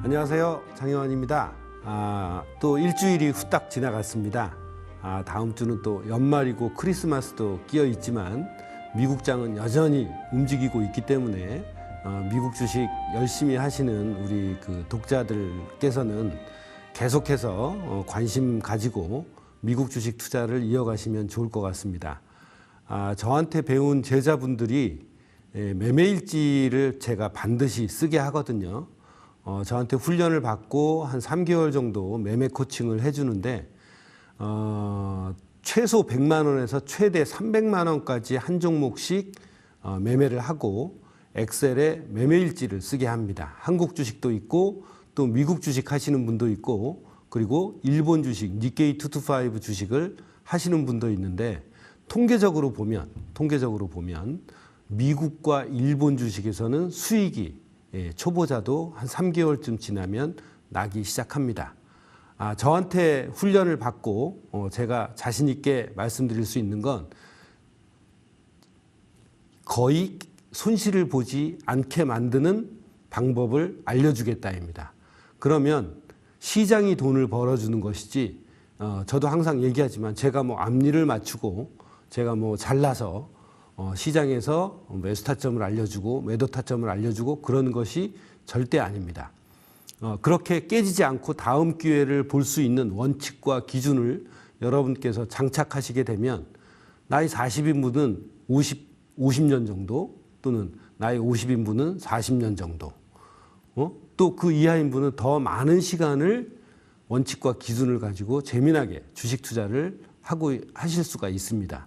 안녕하세요, 장영환입니다. 또 일주일이 후딱 지나갔습니다. 다음 주는 또 연말이고 크리스마스도 끼어 있지만 미국장은 여전히 움직이고 있기 때문에 미국 주식 열심히 하시는 우리 그 독자들께서는 계속해서 관심 가지고 미국 주식 투자를 이어가시면 좋을 것 같습니다. 저한테 배운 제자분들이 매매일지를 제가 반드시 쓰게 하거든요. 저한테 훈련을 받고 한 3개월 정도 매매 코칭을 해주는데 최소 100만 원에서 최대 300만 원까지 한 종목씩 매매를 하고 엑셀에 매매일지를 쓰게 합니다. 한국 주식도 있고 또 미국 주식 하시는 분도 있고 그리고 일본 주식 니케이 225 주식을 하시는 분도 있는데 통계적으로 보면 미국과 일본 주식에서는 수익이 초보자도 한 3개월쯤 지나면 나기 시작합니다. 저한테 훈련을 받고 제가 자신 있게 말씀드릴 수 있는 건 거의 손실을 보지 않게 만드는 방법을 알려주겠다입니다. 그러면 시장이 돈을 벌어주는 것이지 저도 항상 얘기하지만 제가 뭐 앞니를 맞추고 제가 뭐 잘나서 시장에서 매수 타점을 알려주고 매도 타점을 알려주고 그런 것이 절대 아닙니다. 그렇게 깨지지 않고 다음 기회를 볼 수 있는 원칙과 기준을 여러분께서 장착하시게 되면 나이 40인 분은 50년 정도 또는 나이 50인 분은 40년 정도 또 그 이하인 분은 더 많은 시간을 원칙과 기준을 가지고 재미나게 주식 투자를 하실 수가 있습니다.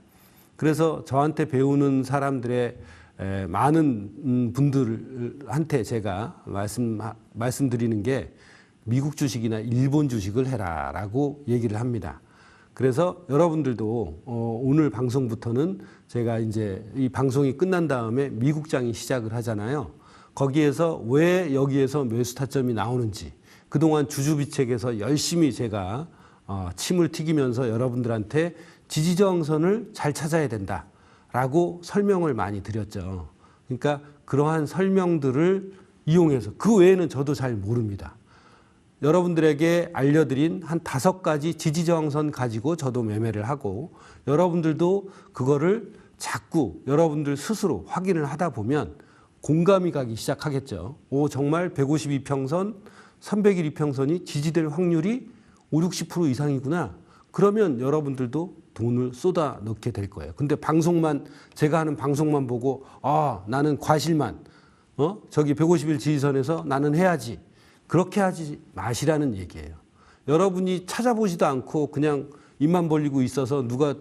그래서 저한테 배우는 사람들의 많은 분들한테 제가 말씀드리는 게 미국 주식이나 일본 주식을 해라라고 얘기를 합니다. 그래서 여러분들도 오늘 방송부터는 제가 이제 이 방송이 끝난 다음에 미국장이 시작을 하잖아요. 거기에서 왜 여기에서 매수 타점이 나오는지 그동안 주주비책에서 열심히 제가 침을 튀기면서 여러분들한테 지지저항선을 잘 찾아야 된다라고 설명을 많이 드렸죠. 그러니까 그러한 설명들을 이용해서 그 외에는 저도 잘 모릅니다. 여러분들에게 알려드린 한 5가지 지지저항선 가지고 저도 매매를 하고 여러분들도 그거를 자꾸 여러분들 스스로 확인을 하다 보면 공감이 가기 시작하겠죠. 정말 152평선, 301 이평선이 지지될 확률이 50-60% 이상이구나. 그러면 여러분들도 돈을 쏟아 넣게 될 거예요. 근데 제가 하는 방송만 보고 나는 과실만 저기 150일 지지선에서 나는 해야지. 그렇게 하지 마시라는 얘기예요. 여러분이 찾아보지도 않고 그냥 입만 벌리고 있어서 누가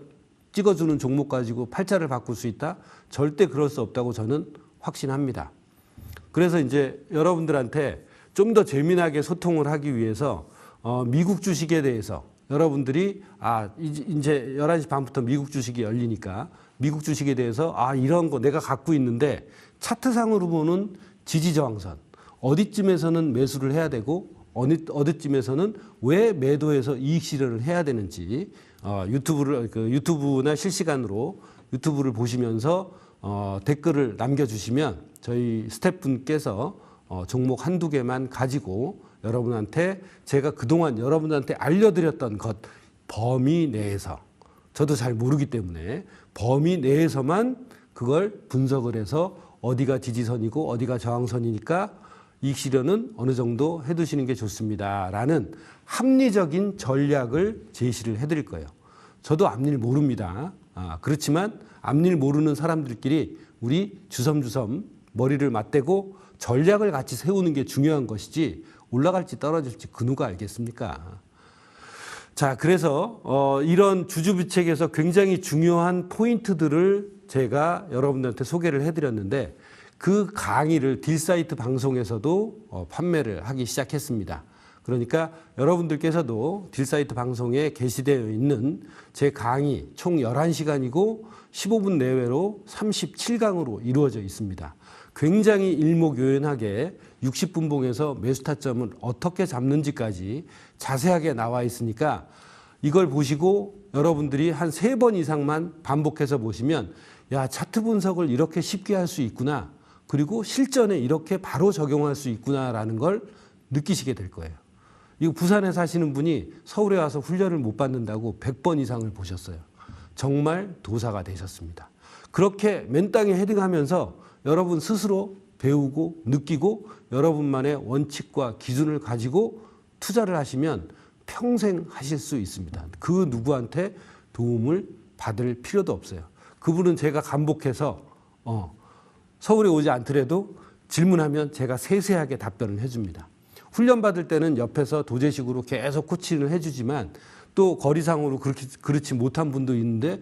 찍어주는 종목 가지고 팔자를 바꿀 수 있다? 절대 그럴 수 없다고 저는 확신합니다. 그래서 이제 여러분들한테 좀 더 재미나게 소통을 하기 위해서 미국 주식에 대해서 여러분들이 이제 11시 반부터 미국 주식이 열리니까 미국 주식에 대해서 이런 거 내가 갖고 있는데 차트상으로 보는 지지저항선 어디쯤에서는 매수를 해야 되고 어디쯤에서는 왜 매도해서 이익 실현을 해야 되는지 유튜브나 실시간으로 유튜브를 보시면서 댓글을 남겨주시면 저희 스태프분께서 종목 한두 개만 가지고 여러분한테 제가 그동안 여러분한테 알려드렸던 것 범위 내에서 저도 잘 모르기 때문에 범위 내에서만 그걸 분석을 해서 어디가 지지선이고 어디가 저항선이니까 이익 실현은 어느 정도 해두시는 게 좋습니다. 라는 합리적인 전략을 제시를 해드릴 거예요. 저도 앞일 모릅니다. 그렇지만 앞일 모르는 사람들끼리 우리 주섬주섬 머리를 맞대고 전략을 같이 세우는 게 중요한 것이지 올라갈지 떨어질지 그 누가 알겠습니까? 자, 그래서 이런 주주비책에서 굉장히 중요한 포인트들을 제가 여러분들한테 소개를 해드렸는데 그 강의를 딜사이트 방송에서도 판매를 하기 시작했습니다. 그러니까 여러분들께서도 딜사이트 방송에 게시되어 있는 제 강의 총 11시간이고 15분 내외로 37강으로 이루어져 있습니다. 굉장히 일목요연하게 60분봉에서 매수 타점을 어떻게 잡는지까지 자세하게 나와 있으니까 이걸 보시고 여러분들이 한 3번 이상만 반복해서 보시면 야, 차트 분석을 이렇게 쉽게 할 수 있구나. 그리고 실전에 이렇게 바로 적용할 수 있구나라는 걸 느끼시게 될 거예요. 이거 부산에 사시는 분이 서울에 와서 훈련을 못 받는다고 100번 이상을 보셨어요. 정말 도사가 되셨습니다. 그렇게 맨땅에 헤딩하면서 여러분 스스로 배우고 느끼고 여러분만의 원칙과 기준을 가지고 투자를 하시면 평생 하실 수 있습니다. 그 누구한테 도움을 받을 필요도 없어요. 그분은 제가 감복해서 서울에 오지 않더라도 질문하면 제가 세세하게 답변을 해줍니다. 훈련 받을 때는 옆에서 도제식으로 계속 코칭을 해주지만 또 거리상으로 그렇지 못한 분도 있는데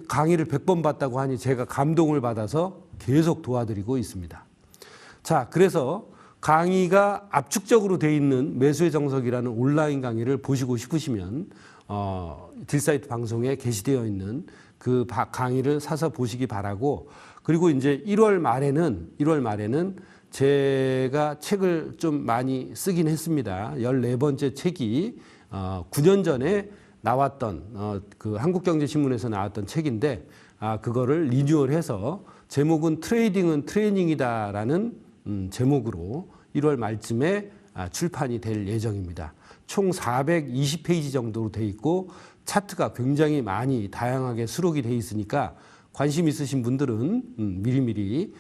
강의를 100번 받다고 하니 제가 감동을 받아서 계속 도와드리고 있습니다. 자, 그래서 강의가 압축적으로 돼 있는 매수의 정석이라는 온라인 강의를 보시고 싶으시면 딜사이트 방송에 게시되어 있는 그 강의를 사서 보시기 바라고, 그리고 이제 1월 말에는 제가 책을 좀 많이 쓰긴 했습니다. 14번째 책이 9년 전에 나왔던 그 한국경제신문에서 나왔던 책인데 그거를 리뉴얼해서 제목은 트레이딩은 트레이닝이다라는 제목으로 1월 말쯤에 출판이 될 예정입니다. 총 420페이지 정도로 돼 있고 차트가 굉장히 많이 다양하게 수록이 돼 있으니까 관심 있으신 분들은 미리미리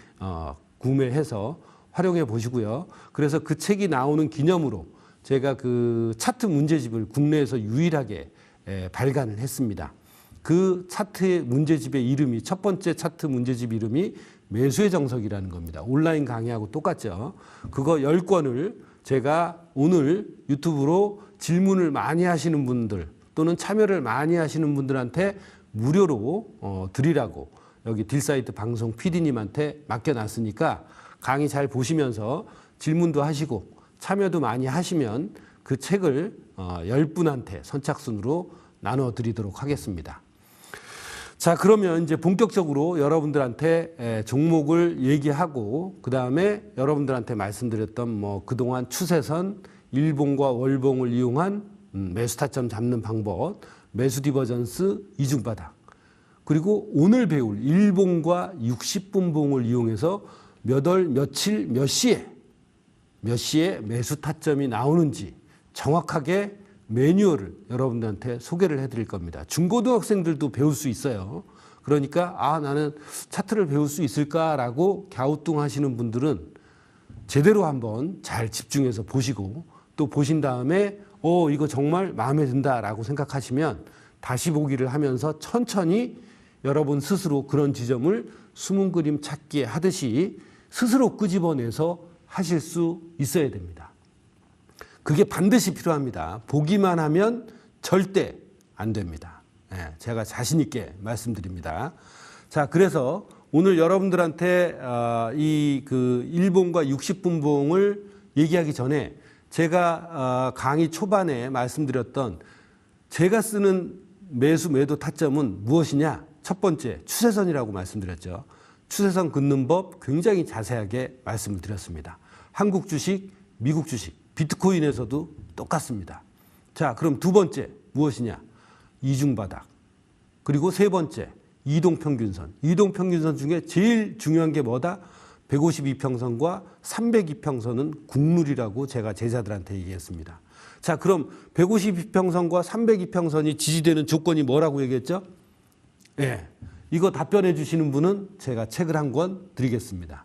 구매해서 활용해 보시고요. 그래서 그 책이 나오는 기념으로 제가 그 차트 문제집을 국내에서 유일하게 발간을 했습니다. 그 차트의 문제집의 이름이, 첫 번째 차트 문제집 이름이 매수의 정석이라는 겁니다. 온라인 강의하고 똑같죠. 그거 10권을 제가 오늘 유튜브로 질문을 많이 하시는 분들 또는 참여를 많이 하시는 분들한테 무료로 드리라고 여기 딜사이트 방송 PD님한테 맡겨놨으니까 강의 잘 보시면서 질문도 하시고 참여도 많이 하시면 그 책을 10분한테 선착순으로 나눠드리도록 하겠습니다. 자, 그러면 이제 본격적으로 여러분들한테 종목을 얘기하고 그 다음에 여러분들한테 말씀드렸던 뭐 그동안 추세선, 일봉과 월봉을 이용한 매수 타점 잡는 방법, 매수 디버전스, 이중바닥, 그리고 오늘 배울 일봉과 60분 봉을 이용해서 몇 월, 며칠, 몇 시에 매수 타점이 나오는지 정확하게 매뉴얼을 여러분들한테 소개를 해드릴 겁니다. 중고등학생들도 배울 수 있어요. 그러니까 나는 차트를 배울 수 있을까라고 갸우뚱하시는 분들은 제대로 한번 잘 집중해서 보시고 또 보신 다음에 이거 정말 마음에 든다라고 생각하시면 다시 보기를 하면서 천천히 여러분 스스로 그런 지점을 숨은 그림 찾기 하듯이 스스로 끄집어내서 하실 수 있어야 됩니다. 그게 반드시 필요합니다. 보기만 하면 절대 안 됩니다. 제가 자신 있게 말씀드립니다. 자, 그래서 오늘 여러분들한테 이 그 일봉과 60분 봉을 얘기하기 전에 제가 강의 초반에 말씀드렸던 제가 쓰는 매수 매도 타점은 무엇이냐? 첫 번째, 추세선이라고 말씀드렸죠. 추세선 긋는 법 굉장히 자세하게 말씀을 드렸습니다. 한국 주식, 미국 주식, 비트코인에서도 똑같습니다. 자, 그럼 두 번째 무엇이냐? 이중바닥. 그리고 세 번째, 이동평균선. 이동평균선 중에 제일 중요한 게 뭐다? 152평선과 302평선은 국룰이라고 제가 제자들한테 얘기했습니다. 자, 그럼 152평선과 302평선이 지지되는 조건이 뭐라고 얘기했죠? 이거 답변해 주시는 분은 제가 책을 한 권 드리겠습니다.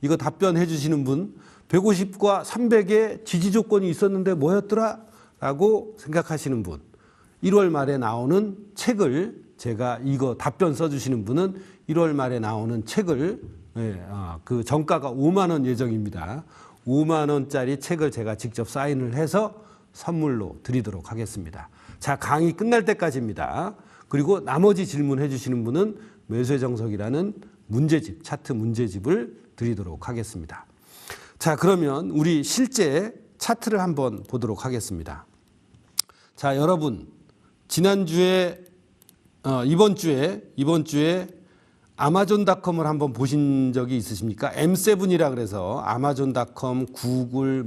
이거 답변해 주시는 분, 150과 300의 지지 조건이 있었는데 뭐였더라? 라고 생각하시는 분, 1월 말에 나오는 책을 제가 이거 답변 써주시는 분은 1월 말에 나오는 책을 그 정가가 5만 원 예정입니다. 5만 원짜리 책을 제가 직접 사인을 해서 선물로 드리도록 하겠습니다. 자, 강의 끝날 때까지입니다. 그리고 나머지 질문해 주시는 분은 매수의 정석이라는 문제집, 차트 문제집을 드리도록 하겠습니다. 자, 그러면 우리 실제 차트를 한번 보도록 하겠습니다. 자, 여러분, 지난주에 이번 주에 아마존닷컴을 한번 보신 적이 있으십니까? M7이라 그래서 아마존닷컴, 구글,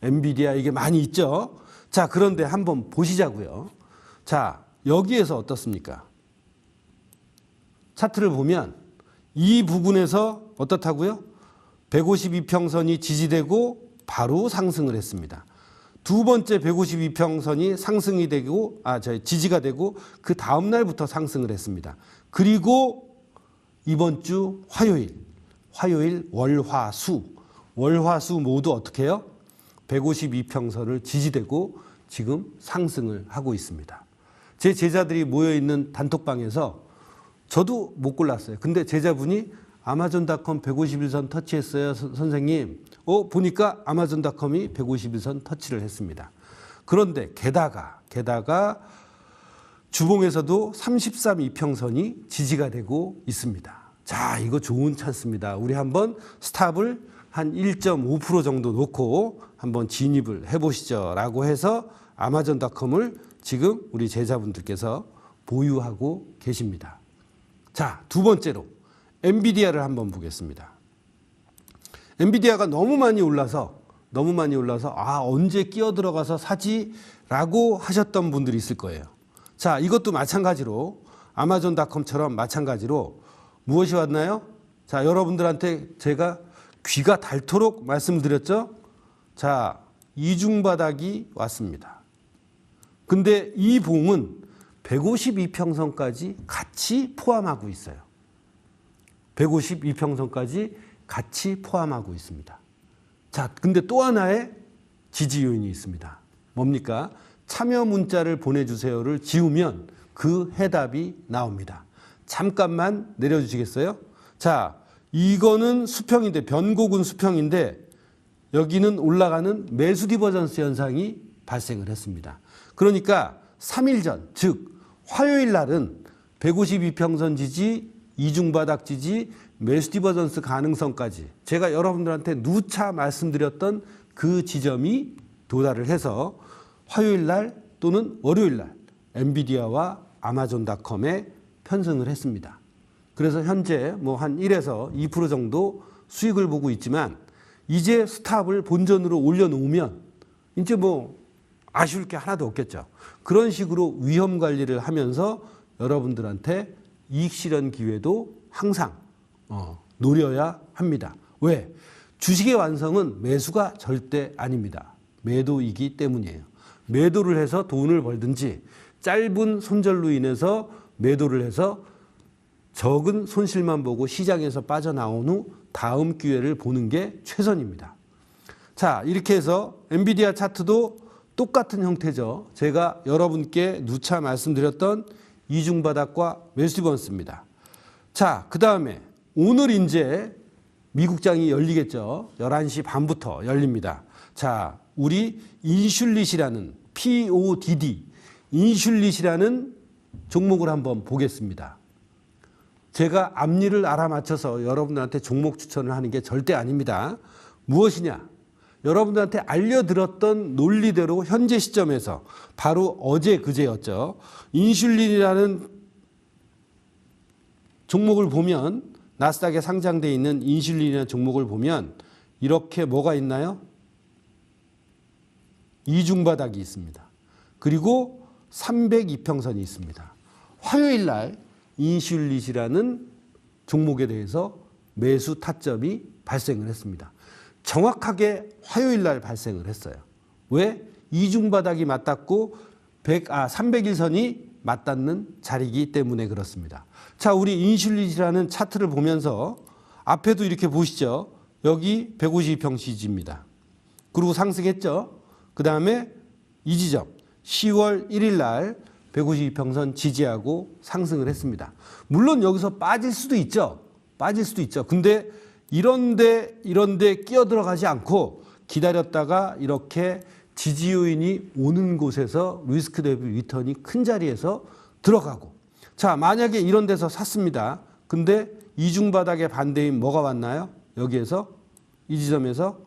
엔비디아 이게 많이 있죠. 자, 그런데 한번 보시자고요. 자, 여기에서 어떻습니까? 차트를 보면 이 부분에서 어떻다고요? 152평선이 지지되고 바로 상승을 했습니다. 두 번째 152평선이 상승이 되고 지지가 되고 그 다음 날부터 상승을 했습니다. 그리고 이번 주 화요일 월화수 모두 어떻게 해요? 152평선을 지지되고 지금 상승을 하고 있습니다. 제 제자들이 모여있는 단톡방에서 저도 못 골랐어요. 근데 제자분이 아마존닷컴 151선 터치했어요. 선생님. 보니까 아마존닷컴이 151선 터치를 했습니다. 그런데 게다가 주봉에서도 33 이평선이 지지가 되고 있습니다. 자, 이거 좋은 찬스입니다. 우리 한번 스탑을 한 1.5% 정도 놓고 한번 진입을 해보시죠. 라고 해서 아마존닷컴을 지금 우리 제자분들께서 보유하고 계십니다. 자, 두 번째로 엔비디아를 한번 보겠습니다. 엔비디아가 너무 많이 올라서 언제 끼어 들어가서 사지라고 하셨던 분들이 있을 거예요. 자, 이것도 마찬가지로 아마존닷컴처럼 마찬가지로 무엇이 왔나요? 자, 여러분들한테 제가 귀가 닳도록 말씀드렸죠? 자, 이중바닥이 왔습니다. 근데 이 봉은 152평선까지 같이 포함하고 있어요. 152평선까지 같이 포함하고 있습니다. 자, 근데 또 하나의 지지 요인이 있습니다. 뭡니까? 참여 문자를 보내주세요를 지우면 그 해답이 나옵니다. 잠깐만 내려주시겠어요? 자, 이거는 수평인데, 변곡은 수평인데 여기는 올라가는 매수 디버전스 현상이 발생을 했습니다. 그러니까 3일 전, 즉 화요일 날은 152평선 지지, 이중바닥 지지, 매수 디버전스 가능성까지 제가 여러분들한테 누차 말씀드렸던 그 지점이 도달을 해서 화요일 날 또는 월요일 날 엔비디아와 아마존닷컴에 편승을 했습니다. 그래서 현재 한 1에서 2% 정도 수익을 보고 있지만 이제 스탑을 본전으로 올려놓으면 이제 아쉬울 게 하나도 없겠죠. 그런 식으로 위험 관리를 하면서 여러분들한테 이익 실현 기회도 항상 노려야 합니다. 왜? 주식의 완성은 매수가 절대 아닙니다. 매도이기 때문이에요. 매도를 해서 돈을 벌든지 짧은 손절로 인해서 매도를 해서 적은 손실만 보고 시장에서 빠져나온 후 다음 기회를 보는 게 최선입니다. 자, 이렇게 해서 엔비디아 차트도 똑같은 형태죠. 제가 여러분께 누차 말씀드렸던 이중바닥과 매수 디버전스입니다. 자, 그 다음에 오늘 이제 미국장이 열리겠죠. 11시 반부터 열립니다. 자, 우리 인슐릿이라는 PODD, 인슐릿이라는 종목을 한번 보겠습니다. 제가 앞니를 알아맞혀서 여러분들한테 종목 추천을 하는 게 절대 아닙니다. 무엇이냐? 여러분들한테 알려드렸던 논리대로 현재 시점에서 바로 어제 그제였죠. 인슐린이라는 종목을 보면 나스닥에 상장되어 있는 인슐린이라는 종목을 보면 이렇게 뭐가 있나요? 이중바닥이 있습니다. 그리고 302평선이 있습니다. 화요일 날 인슐릿이라는 종목에 대해서 매수 타점이 발생을 했습니다. 정확하게 화요일 날 발생을 했어요. 왜? 이중바닥이 맞닿고 301선이 맞닿는 자리이기 때문에 그렇습니다. 자, 우리 인슐릿이라는 차트를 보면서 앞에도 이렇게 보시죠. 여기 152평 지지입니다. 그리고 상승했죠. 그 다음에 이 지점 10월 1일 날 152평선 지지하고 상승을 했습니다. 물론 여기서 빠질 수도 있죠. 근데 이런데 끼어 들어가지 않고 기다렸다가 이렇게 지지 요인이 오는 곳에서 리스크 대비 리턴이 큰 자리에서 들어가고, 자, 만약에 이런 데서 샀습니다. 근데 이중바닥의 반대인 뭐가 왔나요? 여기에서 이 지점에서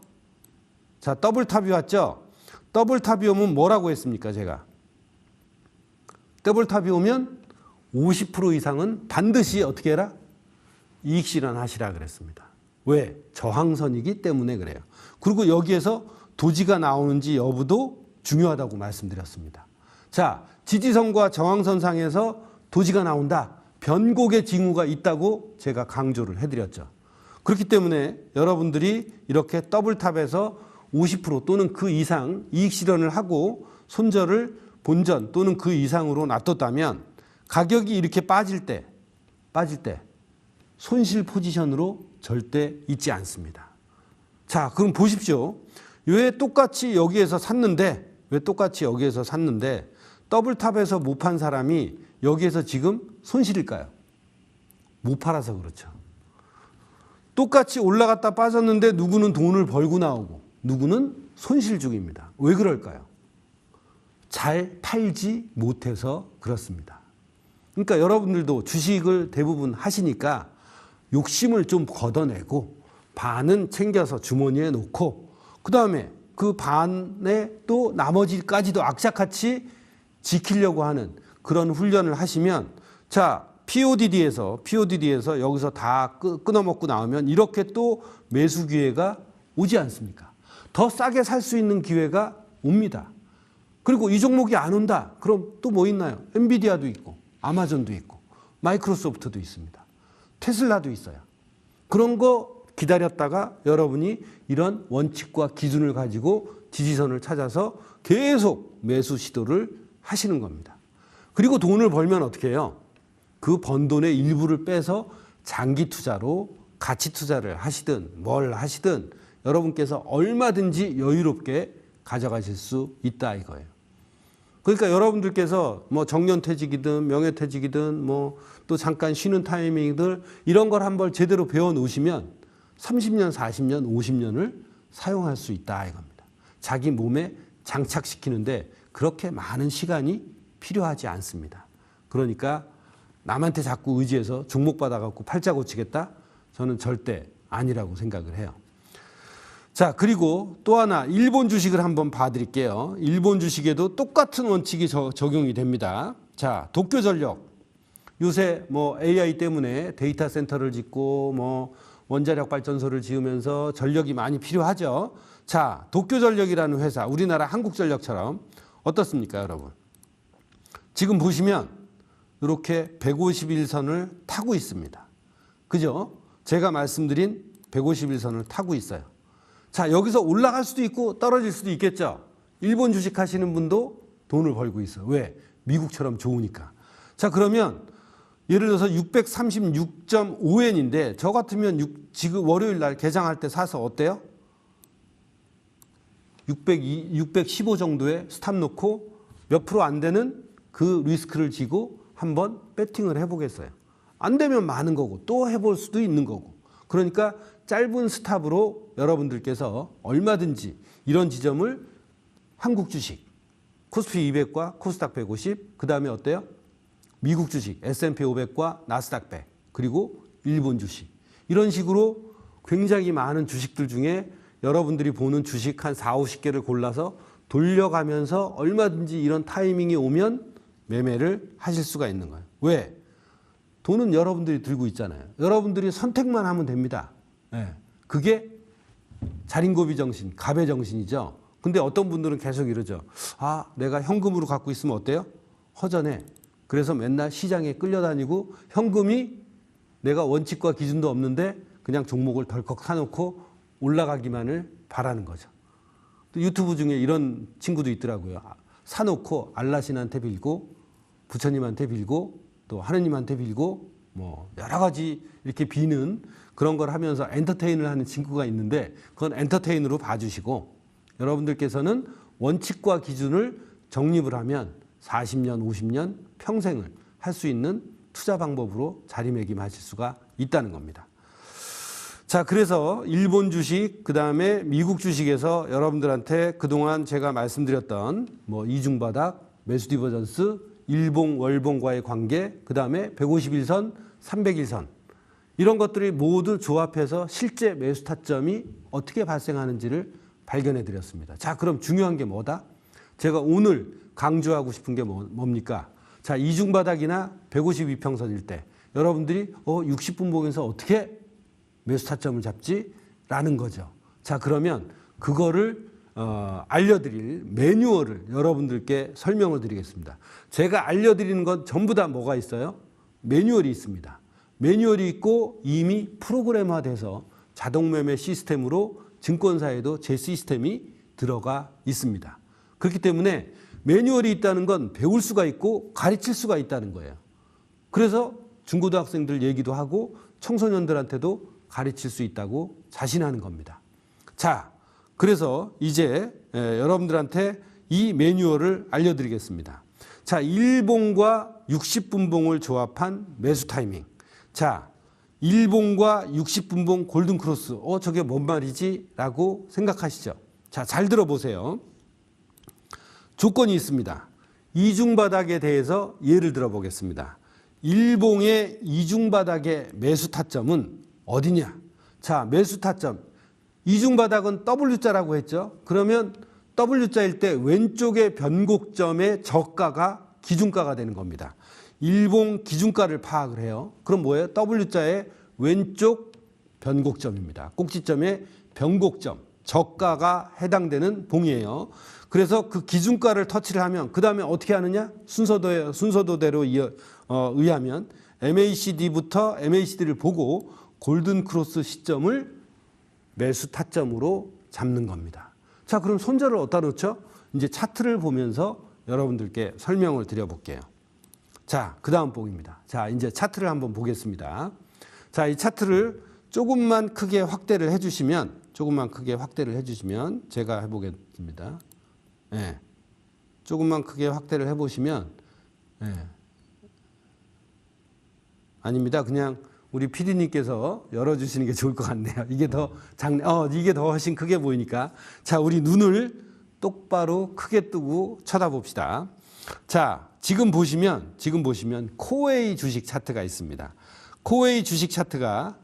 자, 더블탑이 왔죠. 더블탑이 오면 뭐라고 했습니까? 제가 더블탑이 오면 50% 이상은 반드시 어떻게 해라? 이익 실현하시라 그랬습니다. 왜? 저항선이기 때문에 그래요. 그리고 여기에서 도지가 나오는지 여부도 중요하다고 말씀드렸습니다. 자, 지지선과 저항선상에서 도지가 나온다. 변곡의 징후가 있다고 제가 강조를 해드렸죠. 그렇기 때문에 여러분들이 이렇게 더블탑에서 50% 또는 그 이상 이익 실현을 하고 손절을 본전 또는 그 이상으로 놔뒀다면 가격이 이렇게 빠질 때 손실 포지션으로 절대 있지 않습니다. 자, 그럼 보십시오. 왜 똑같이 여기에서 샀는데 더블탑에서 못 판 사람이 여기에서 지금 손실일까요? 못 팔아서 그렇죠. 똑같이 올라갔다 빠졌는데 누구는 돈을 벌고 나오고 누구는 손실 중입니다. 왜 그럴까요? 잘 팔지 못해서 그렇습니다. 그러니까 여러분들도 주식을 대부분 하시니까 욕심을 좀 걷어내고 반은 챙겨서 주머니에 놓고 그다음에 그 반에 또 나머지까지도 악착같이 지키려고 하는 그런 훈련을 하시면 자, PODD에서 여기서 다 끊어먹고 나오면 이렇게 또 매수 기회가 오지 않습니까? 더 싸게 살 수 있는 기회가 옵니다. 그리고 이 종목이 안 온다. 그럼 또 뭐 있나요? 엔비디아도 있고 아마존도 있고 마이크로소프트도 있습니다. 테슬라도 있어요. 그런 거 기다렸다가 여러분이 이런 원칙과 기준을 가지고 지지선을 찾아서 계속 매수 시도를 하시는 겁니다. 그리고 돈을 벌면 어떻게 해요? 그 번 돈의 일부를 빼서 장기 투자로 가치 투자를 하시든 뭘 하시든 여러분께서 얼마든지 여유롭게 가져가실 수 있다 이거예요. 그러니까 여러분들께서 뭐 정년퇴직이든 명예퇴직이든 뭐 또 잠깐 쉬는 타이밍들 이런 걸 한번 제대로 배워 놓으시면 30년, 40년, 50년을 사용할 수 있다 이겁니다. 자기 몸에 장착시키는데 그렇게 많은 시간이 필요하지 않습니다. 그러니까 남한테 자꾸 의지해서 종목 받아갖고 팔자 고치겠다? 저는 절대 아니라고 생각을 해요. 자, 그리고 또 하나 일본 주식을 한번 봐드릴게요. 일본 주식에도 똑같은 원칙이 적용이 됩니다. 자, 도쿄전력. 요새 뭐 AI 때문에 데이터 센터를 짓고 뭐 원자력 발전소를 지으면서 전력이 많이 필요하죠. 자, 도쿄전력이라는 회사, 우리나라 한국전력처럼 어떻습니까, 여러분? 지금 보시면 이렇게 151선을 타고 있습니다. 그죠? 제가 말씀드린 151선을 타고 있어요. 자, 여기서 올라갈 수도 있고 떨어질 수도 있겠죠. 일본 주식 하시는 분도 돈을 벌고 있어요. 왜? 미국처럼 좋으니까. 자, 그러면 예를 들어서 636.5엔인데 저 같으면 지금 월요일 날 개장할 때 사서 어때요? 615 정도에 스탑 놓고 몇 프로 안 되는 그 리스크를 지고 한번 배팅을 해보겠어요. 안 되면 많은 거고 또 해볼 수도 있는 거고. 그러니까 짧은 스탑으로 여러분들께서 얼마든지 이런 지점을 한국 주식, 코스피 200과 코스닥 150, 그 다음에 어때요? 미국 주식, S&P 500과 나스닥 100, 그리고 일본 주식. 이런 식으로 굉장히 많은 주식들 중에 여러분들이 보는 주식 한 4, 50개를 골라서 돌려가면서 얼마든지 이런 타이밍이 오면 매매를 하실 수가 있는 거예요. 왜? 돈은 여러분들이 들고 있잖아요. 여러분들이 선택만 하면 됩니다. 네. 그게 자린고비 정신, 갑의 정신이죠. 근데 어떤 분들은 계속 이러죠. 아, 내가 현금으로 갖고 있으면 어때요? 허전해. 그래서 맨날 시장에 끌려다니고 현금이 내가 원칙과 기준도 없는데 그냥 종목을 덜컥 사놓고 올라가기만을 바라는 거죠. 또 유튜브 중에 이런 친구도 있더라고요. 사놓고 알라신한테 빌고 부처님한테 빌고 또 하느님한테 빌고 뭐 여러 가지 이렇게 비는 그런 걸 하면서 엔터테인을 하는 친구가 있는데 그건 엔터테인으로 봐주시고 여러분들께서는 원칙과 기준을 정립을 하면 40년, 50년 평생을 할 수 있는 투자 방법으로 자리매김하실 수가 있다는 겁니다. 자, 그래서 일본 주식, 그 다음에 미국 주식에서 여러분들한테 그동안 제가 말씀드렸던 뭐 이중바닥, 매수 디버전스, 일봉, 월봉과의 관계, 그 다음에 151선, 301선 이런 것들이 모두 조합해서 실제 매수 타점이 어떻게 발생하는지를 발견해 드렸습니다. 자, 그럼 중요한 게 뭐다? 제가 오늘 강조하고 싶은 게 뭡니까? 자, 이중바닥이나 152평선일 때 여러분들이 60분 보면서 어떻게 매수 타점을 잡지? 라는 거죠. 자, 그러면 그거를 알려드릴 매뉴얼을 여러분들께 설명을 드리겠습니다. 제가 알려드리는 건 전부 다 뭐가 있어요? 매뉴얼이 있습니다. 매뉴얼이 있고 이미 프로그램화돼서 자동매매 시스템으로 증권사에도 제 시스템이 들어가 있습니다. 그렇기 때문에 매뉴얼이 있다는 건 배울 수가 있고 가르칠 수가 있다는 거예요. 그래서 중고등학생들 얘기도 하고 청소년들한테도 가르칠 수 있다고 자신하는 겁니다. 자, 그래서 이제 여러분들한테 이 매뉴얼을 알려드리겠습니다. 자, 1봉과 60분봉을 조합한 매수 타이밍. 자, 1봉과 60분봉 골든 크로스. 저게 뭔 말이지? 라고 생각하시죠? 자, 잘 들어보세요. 조건이 있습니다. 이중바닥에 대해서 예를 들어 보겠습니다. 1봉의 이중바닥의 매수 타점은 어디냐? 자, 매수 타점. 이중바닥은 W자라고 했죠. 그러면 W자일 때 왼쪽의 변곡점의 저가가 기준가가 되는 겁니다. 일봉 기준가를 파악을 해요. 그럼 뭐예요? W자의 왼쪽 변곡점입니다. 꼭지점의 변곡점, 저가가 해당되는 봉이에요. 그래서 그 기준가를 터치를 하면 그 다음에 어떻게 하느냐? 순서도대로 의하면 MACD부터 MACD를 보고 골든 크로스 시점을 매수 타점으로 잡는 겁니다. 자, 그럼 손절을 어디다 놓죠? 이제 차트를 보면서 여러분들께 설명을 드려볼게요. 자, 그 다음 봉입니다. 자, 이제 차트를 한번 보겠습니다. 자, 이 차트를 조금만 크게 확대를 해주시면, 제가 해보겠습니다. 예. 조금만 크게 확대를 해보시면, 예. 아닙니다. 그냥 우리 PD님께서 열어주시는 게 좋을 것 같네요. 이게 더 이게 더 훨씬 크게 보이니까. 자, 우리 눈을 똑바로 크게 뜨고 쳐다봅시다. 자, 지금 보시면 코웨이 주식 차트가 있습니다. 코웨이 주식 차트가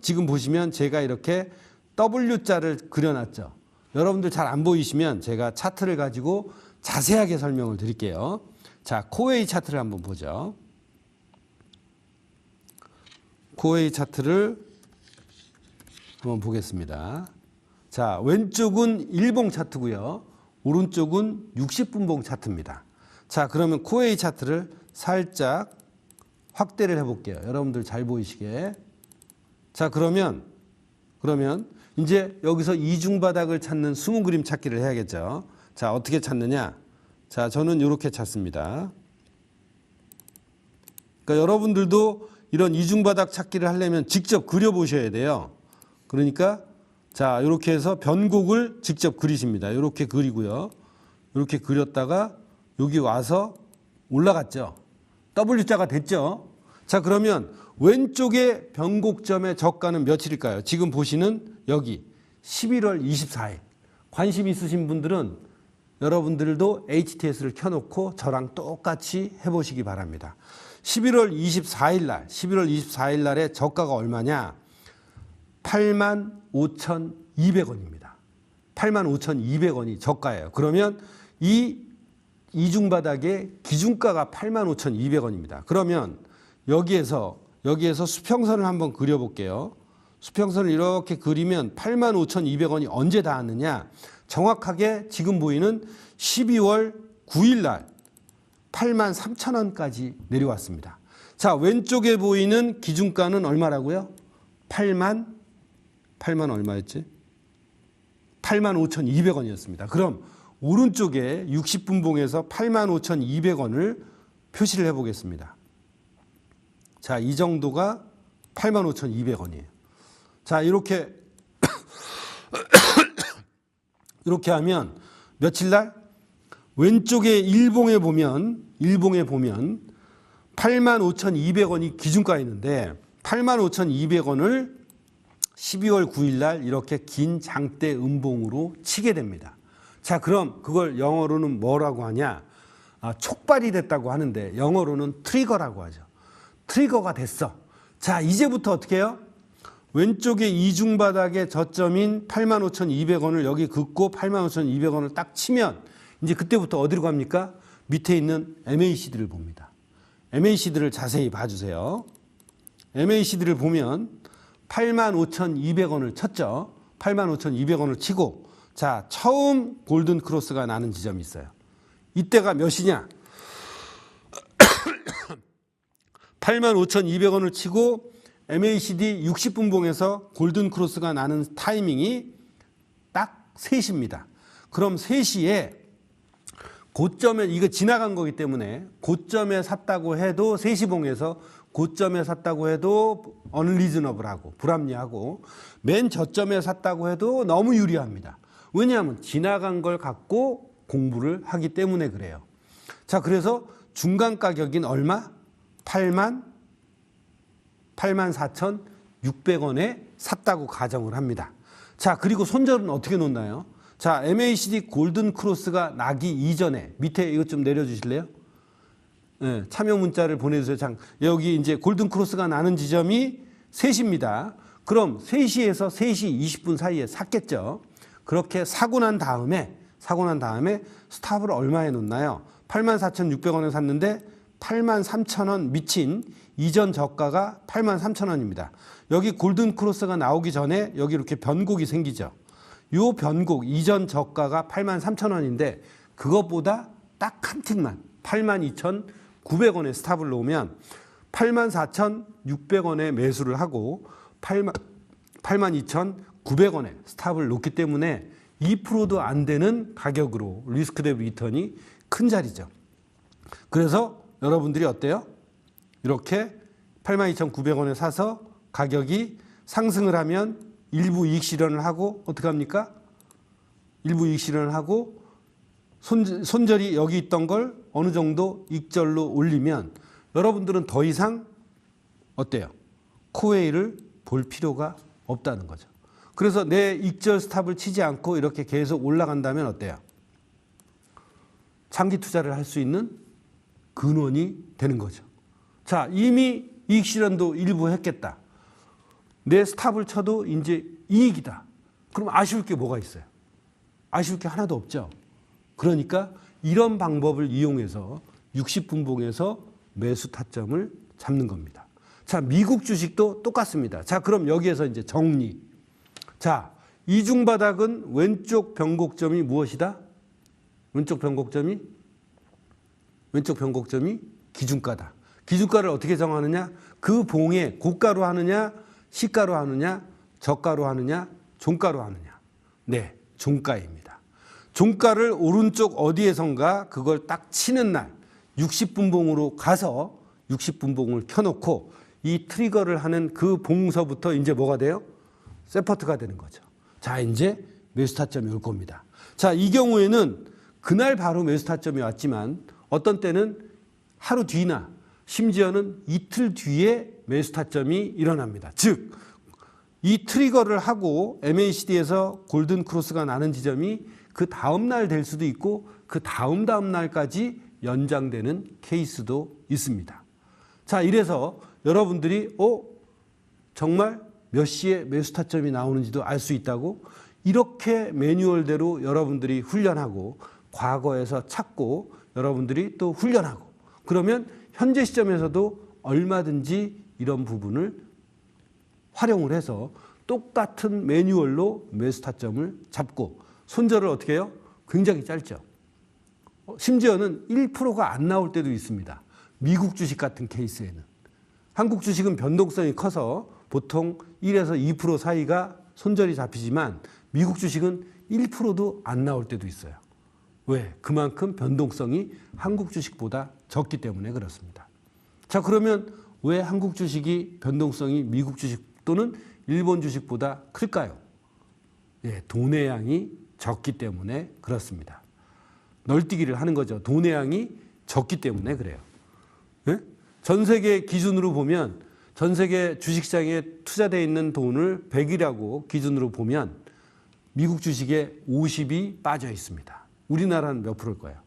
지금 보시면 제가 이렇게 W자를 그려놨죠. 여러분들 잘 안 보이시면 제가 차트를 가지고 자세하게 설명을 드릴게요. 자, 코웨이 차트를 한번 보죠. 코웨이 차트를 한번 보겠습니다. 자, 왼쪽은 일봉 차트고요. 오른쪽은 60분봉 차트입니다. 자, 그러면 코웨이 차트를 살짝 확대를 해볼게요. 여러분들 잘 보이시게. 자, 그러면 이제 여기서 이중바닥을 찾는 숨은 그림 찾기를 해야겠죠. 자, 어떻게 찾느냐? 자, 저는 이렇게 찾습니다. 그러니까 여러분들도 이런 이중바닥 찾기를 하려면 직접 그려보셔야 돼요. 그러니까 자, 이렇게 해서 변곡을 직접 그리십니다. 이렇게 그리고요. 이렇게 그렸다가 여기 와서 올라갔죠. W자가 됐죠. 자, 그러면 왼쪽의 변곡점의 저가는 며칠일까요? 지금 보시는 여기 11월 24일. 관심 있으신 분들은 여러분들도 HTS를 켜놓고 저랑 똑같이 해보시기 바랍니다. 11월 24일 날의 저가가 얼마냐? 85,200원입니다. 85,200원이 저가예요. 그러면 이 이중바닥의 기준가가 85,200원입니다. 그러면 여기에서 수평선을 한번 그려볼게요. 수평선을 이렇게 그리면 85,200원이 언제 닿았느냐? 정확하게 지금 보이는 12월 9일 날 83,000원까지 내려왔습니다. 자, 왼쪽에 보이는 기준가는 얼마라고요? 8만 얼마였지? 85,200원이었습니다. 그럼 오른쪽에 60분봉에서 85,200원을 표시를 해보겠습니다. 자, 이 정도가 85,200원이에요. 자, 이렇게 하면 며칠 날? 왼쪽에 일봉에 보면 85,200원이 기준가였는데 85,200원을 12월 9일 날 이렇게 긴 장대 음봉으로 치게 됩니다. 자, 그럼 그걸 영어로는 뭐라고 하냐? 촉발이 됐다고 하는데 영어로는 트리거라고 하죠. 트리거가 됐어. 자, 이제부터 어떻게 해요? 왼쪽에 이중바닥의 저점인 85,200원을 여기 긋고 85,200원을 딱 치면 이제 그때부터 어디로 갑니까? 밑에 있는 MACD를 봅니다. MACD를 자세히 봐주세요. MACD를 보면 85,200원을 쳤죠. 85,200원을 치고 자, 처음 골든 크로스가 나는 지점이 있어요. 이때가 몇이냐? 85,200원을 치고 MACD 60분봉에서 골든 크로스가 나는 타이밍이 3시입니다. 그럼 3시에 고점에 이거 지나간 거기 때문에 고점에 샀다고 해도 3시봉에서 고점에 샀다고 해도 언리즈너블하고 불합리하고 맨 저점에 샀다고 해도 너무 유리합니다. 왜냐하면 지나간 걸 갖고 공부를 하기 때문에 그래요. 자, 그래서 중간 가격인 얼마? 84,600원에 샀다고 가정을 합니다. 자, 그리고 손절은 어떻게 놓나요? 자, MACD 골든 크로스가 나기 이전에 밑에 이것 좀 내려주실래요? 네, 참여 문자를 보내주세요. 여기 이제 골든 크로스가 나는 지점이 3시입니다. 그럼 3시에서 3시 20분 사이에 샀겠죠. 그렇게 사고 난 다음에 스탑을 얼마에 놓나요? 84,600원에 샀는데 83,000원 미친 이전 저가가 83,000원입니다. 여기 골든 크로스가 나오기 전에 여기 이렇게 변곡이 생기죠. 요 변곡 이전 저가가 83,000원인데 그것보다 딱 한 틱만 82,900원에 스탑을 놓으면 84,600원에 매수를 하고 82,900원에 스탑을 놓기 때문에 2%도 안 되는 가격으로 리스크 대비 리턴이 큰 자리죠. 그래서 여러분들이 어때요? 이렇게 82,900원에 사서 가격이 상승을 하면 일부 이익 실현을 하고 어떻게 합니까? 일부 이익 실현을 하고 손절이 여기 있던 걸 어느 정도 익절로 올리면 여러분들은 더 이상 어때요? 코웨이를 볼 필요가 없다는 거죠. 그래서 내 익절 스탑을 치지 않고 이렇게 계속 올라간다면 어때요? 장기 투자를 할 수 있는 근원이 되는 거죠. 자, 이미 이익 실현도 일부 했겠다. 내 스탑을 쳐도 이제 이익이다. 그럼 아쉬울 게 뭐가 있어요? 아쉬울 게 하나도 없죠. 그러니까 이런 방법을 이용해서 60분봉에서 매수 타점을 잡는 겁니다. 자, 미국 주식도 똑같습니다. 자, 그럼 여기에서 이제 정리. 자, 이중바닥은 왼쪽 변곡점이 무엇이다? 왼쪽 변곡점이 기준가다. 기준가를 어떻게 정하느냐? 그 봉에 고가로 하느냐, 시가로 하느냐, 저가로 하느냐, 종가로 하느냐. 네, 종가입니다. 종가를 오른쪽 어디에선가 그걸 딱 치는 날 60분봉으로 가서 60분봉을 켜놓고 이 트리거를 하는 그 봉서부터 이제 뭐가 돼요? 세퍼트가 되는 거죠. 자, 이제 매수 타점이 올 겁니다. 자, 이 경우에는 그날 바로 매수 타점이 왔지만 어떤 때는 하루 뒤나 심지어는 이틀 뒤에 매수 타점이 일어납니다. 즉, 이 트리거를 하고 MACD에서 골든 크로스가 나는 지점이 그 다음 날 될 수도 있고 그 다음 날까지 연장되는 케이스도 있습니다. 자, 이래서 여러분들이 정말 몇 시에 매수 타점이 나오는지도 알 수 있다고 이렇게 매뉴얼대로 여러분들이 훈련하고 과거에서 찾고 여러분들이 또 훈련하고 그러면 현재 시점에서도 얼마든지 이런 부분을 활용을 해서 똑같은 매뉴얼로 매수 타점을 잡고 손절을 어떻게 해요? 굉장히 짧죠. 심지어는 1%가 안 나올 때도 있습니다. 미국 주식 같은 케이스에는. 한국 주식은 변동성이 커서 보통 1에서 2% 사이가 손절이 잡히지만 미국 주식은 1%도 안 나올 때도 있어요. 왜? 그만큼 변동성이 한국 주식보다 적기 때문에 그렇습니다. 자, 그러면 왜 한국 주식이 변동성이 미국 주식 또는 일본 주식보다 클까요? 예, 돈의 양이 적기 때문에 그렇습니다. 널뛰기를 하는 거죠. 돈의 양이 적기 때문에 그래요. 예? 전 세계 기준으로 보면 전 세계 주식시장에 투자되어 있는 돈을 100이라고 기준으로 보면 미국 주식에 50이 빠져 있습니다. 우리나라는 몇 프로일 거예요?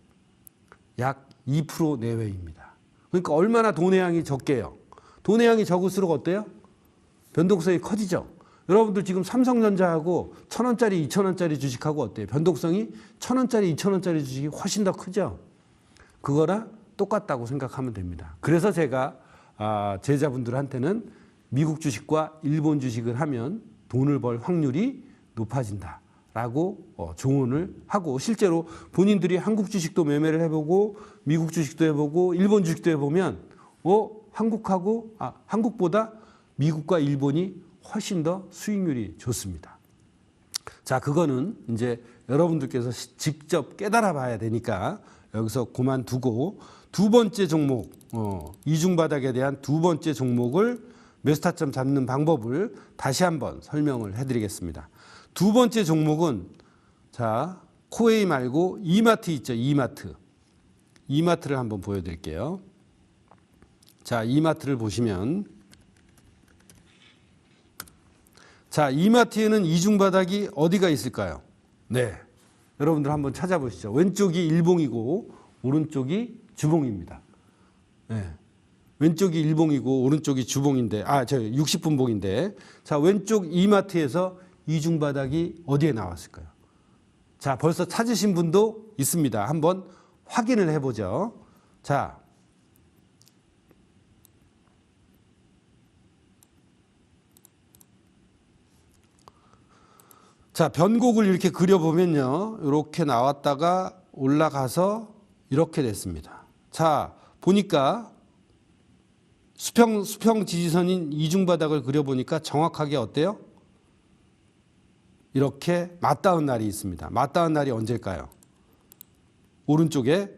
약 2% 내외입니다. 그러니까 얼마나 돈의 양이 적게요? 돈의 양이 적을수록 어때요? 변동성이 커지죠. 여러분들 지금 삼성전자하고 1,000원짜리, 2,000원짜리 주식하고 어때요? 변동성이 1,000원짜리, 2,000원짜리 주식이 훨씬 더 크죠. 그거랑 똑같다고 생각하면 됩니다. 그래서 제가 제자분들한테는 미국 주식과 일본 주식을 하면 돈을 벌 확률이 높아진다라고 조언을 하고 실제로 본인들이 한국 주식도 매매를 해보고 미국 주식도 해보고 일본 주식도 해보면 한국보다 미국과 일본이 훨씬 더 수익률이 좋습니다. 자, 그거는 이제 여러분들께서 직접 깨달아 봐야 되니까 여기서 그만두고 두 번째 종목, 이중바닥에 대한 두 번째 종목을 매수 타점 잡는 방법을 다시 한번 설명을 해드리겠습니다. 두 번째 종목은 자, 코웨이 말고 이마트 있죠, 이마트. 이마트를 한번 보여드릴게요. 자, 이마트를 보시면 자, 이마트에는 이중바닥이 어디가 있을까요? 네, 여러분들 한번 찾아보시죠. 왼쪽이 일봉이고 오른쪽이 주봉입니다. 네. 왼쪽이 일봉이고 오른쪽이 주봉인데, 저 60분봉인데, 자, 왼쪽 이마트에서 이중바닥이 어디에 나왔을까요? 자, 벌써 찾으신 분도 있습니다. 한번 확인을 해보죠. 자, 변곡을 이렇게 그려보면요. 이렇게 나왔다가 올라가서 이렇게 됐습니다. 자, 보니까 수평 지지선인 이중바닥을 그려보니까 정확하게 어때요? 이렇게 맞닿은 날이 있습니다. 맞닿은 날이 언제일까요? 오른쪽에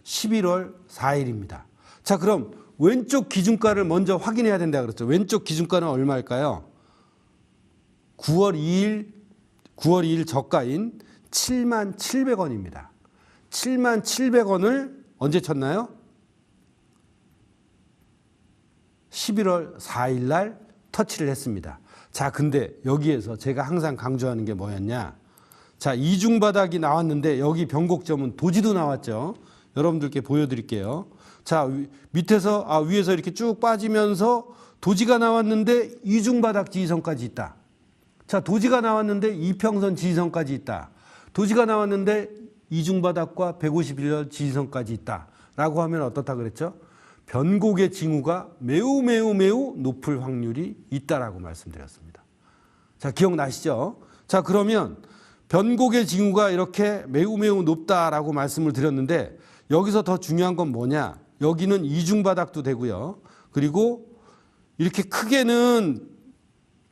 11월 4일입니다. 자, 그럼 왼쪽 기준가를 먼저 확인해야 된다 그랬죠. 왼쪽 기준가는 얼마일까요? 9월 2일 저가인 77,700원입니다. 77,700원을 언제 쳤나요? 11월 4일 날 터치를 했습니다. 자, 근데 여기에서 제가 항상 강조하는 게 뭐였냐? 자, 이중바닥이 나왔는데 여기 변곡점은 도지도 나왔죠. 여러분들께 보여드릴게요. 자, 밑에서 위에서 이렇게 쭉 빠지면서 도지가 나왔는데 이중바닥 지지선까지 있다. 자, 도지가 나왔는데 이평선 지지선까지 있다. 도지가 나왔는데 이중바닥과 151년 지지선까지 있다. 라고 하면 어떻다 그랬죠? 변곡의 징후가 매우 높을 확률이 있다라고 말씀드렸습니다. 자, 기억나시죠? 자, 그러면 변곡의 징후가 이렇게 매우 높다라고 말씀을 드렸는데 여기서 더 중요한 건 뭐냐? 여기는 이중바닥도 되고요. 그리고 이렇게 크게는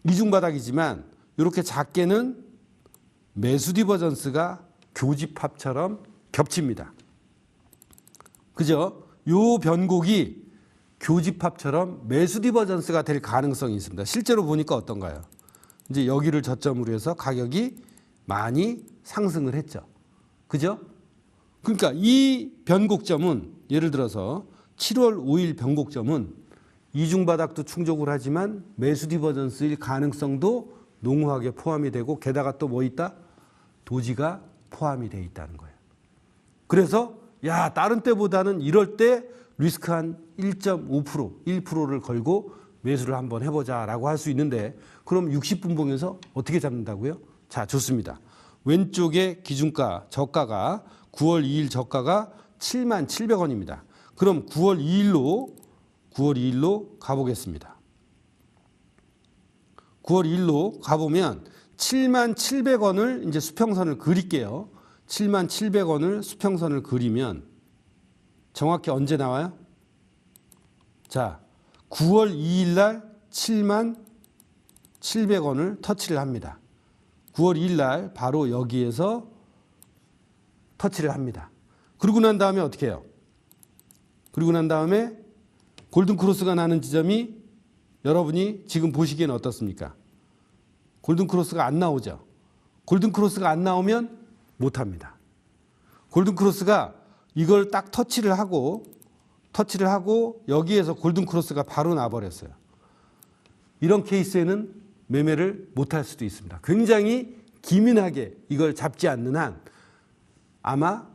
이중바닥이지만 이렇게 작게는 매수 디버전스가 교집합처럼 겹칩니다. 그죠? 요 변곡이 교집합처럼 매수 디버전스가 될 가능성이 있습니다. 실제로 보니까 어떤가요? 이제 여기를 저점으로 해서 가격이 많이 상승을 했죠. 그죠? 그러니까 이 변곡점은 예를 들어서 7월 5일 변곡점은 이중바닥도 충족을 하지만 매수 디버전스일 가능성도 농후하게 포함이 되고 게다가 또 뭐 있다? 도지가 포함이 돼 있다는 거예요. 그래서 야, 다른 때보다는 이럴 때 리스크 한 1.5%, 1%를 걸고 매수를 한번 해보자라고 할 수 있는데 그럼 60분봉에서 어떻게 잡는다고요? 자, 좋습니다. 왼쪽에 기준가, 저가가 9월 2일 저가가 77,700원입니다. 그럼 9월 2일로 가보겠습니다. 9월 2일로 가보면 77,700원을 이제 수평선을 그릴게요. 77,700원을 수평선을 그리면 정확히 언제 나와요? 자, 9월 2일 날 77,700원을 터치를 합니다. 9월 2일 날 바로 여기에서 터치를 합니다. 그리고 난 다음에 어떻게 해요? 그리고 난 다음에 골든크로스가 나는 지점이 여러분이 지금 보시기에는 어떻습니까? 골든크로스가 안 나오죠. 골든크로스가 안 나오면 못합니다. 골든크로스가 이걸 딱 터치를 하고 여기에서 골든크로스가 바로 나버렸어요. 이런 케이스에는 매매를 못할 수도 있습니다. 굉장히 기민하게 이걸 잡지 않는 한 아마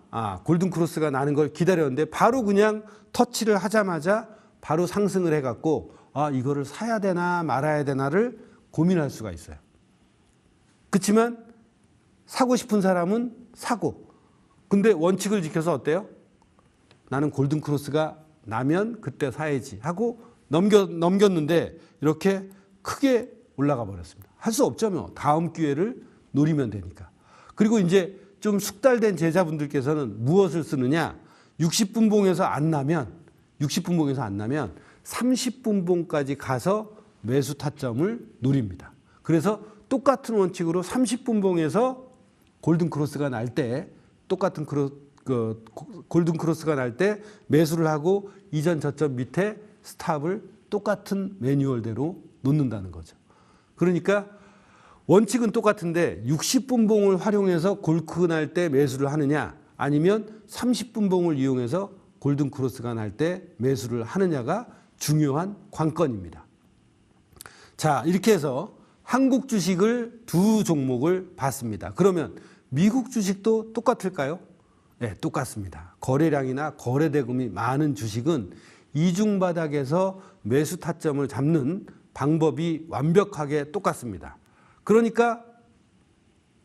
골든크로스가 나는 걸 기다렸는데 바로 그냥 터치를 하자마자 바로 상승을 해갖고 이거를 사야 되나 말아야 되나를 고민할 수가 있어요. 그렇지만 사고 싶은 사람은 사고, 근데 원칙을 지켜서 어때요? 나는 골든크로스가 나면 그때 사야지 하고 넘겼는데 이렇게 크게 올라가 버렸습니다. 할 수 없죠. 뭐. 다음 기회를 노리면 되니까. 그리고 이제 좀 숙달된 제자분들께서는 무엇을 쓰느냐? 60분봉에서 안 나면 30분봉까지 가서 매수 타점을 노립니다. 그래서 똑같은 원칙으로 30분봉에서 골든 크로스가 날 때 골든 크로스가 날 때 매수를 하고 이전 저점 밑에 스탑을 똑같은 매뉴얼대로 놓는다는 거죠. 그러니까 원칙은 똑같은데 60분봉을 활용해서 골크 날 때 매수를 하느냐 아니면 30분봉을 이용해서 골든 크로스가 날 때 매수를 하느냐가 중요한 관건입니다. 자, 이렇게 해서 한국 주식을 두 종목을 봤습니다. 그러면 미국 주식도 똑같을까요? 네, 똑같습니다. 거래량이나 거래대금이 많은 주식은 이중 바닥에서 매수 타점을 잡는 방법이 완벽하게 똑같습니다. 그러니까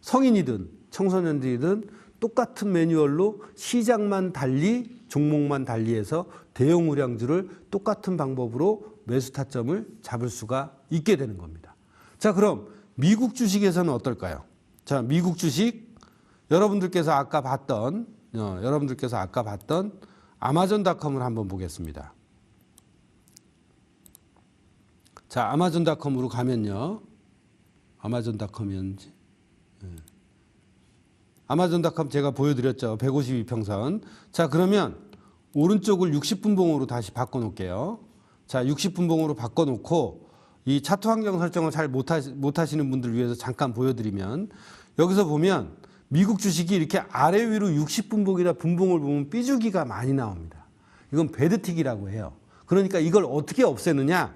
성인이든 청소년들이든 똑같은 매뉴얼로 시장만 달리 종목만 달리해서 대형 우량주를 똑같은 방법으로 매수 타점을 잡을 수가 있게 되는 겁니다. 자, 그럼 미국 주식에서는 어떨까요? 자, 미국 주식 여러분들께서 아까 봤던 아마존닷컴을 한번 보겠습니다. 자, 아마존닷컴으로 가면요. 아마존닷컴이었는지. 아마존닷컴 제가 보여드렸죠. 152평선. 자, 그러면 오른쪽을 60분봉으로 다시 바꿔놓을게요. 자, 60분봉으로 바꿔놓고 이 차트 환경 설정을 잘 못하시는 분들 위해서 잠깐 보여드리면 여기서 보면 미국 주식이 이렇게 아래 위로 60분봉이나 분봉을 보면 삐죽이가 많이 나옵니다. 이건 배드틱이라고 해요. 그러니까 이걸 어떻게 없애느냐.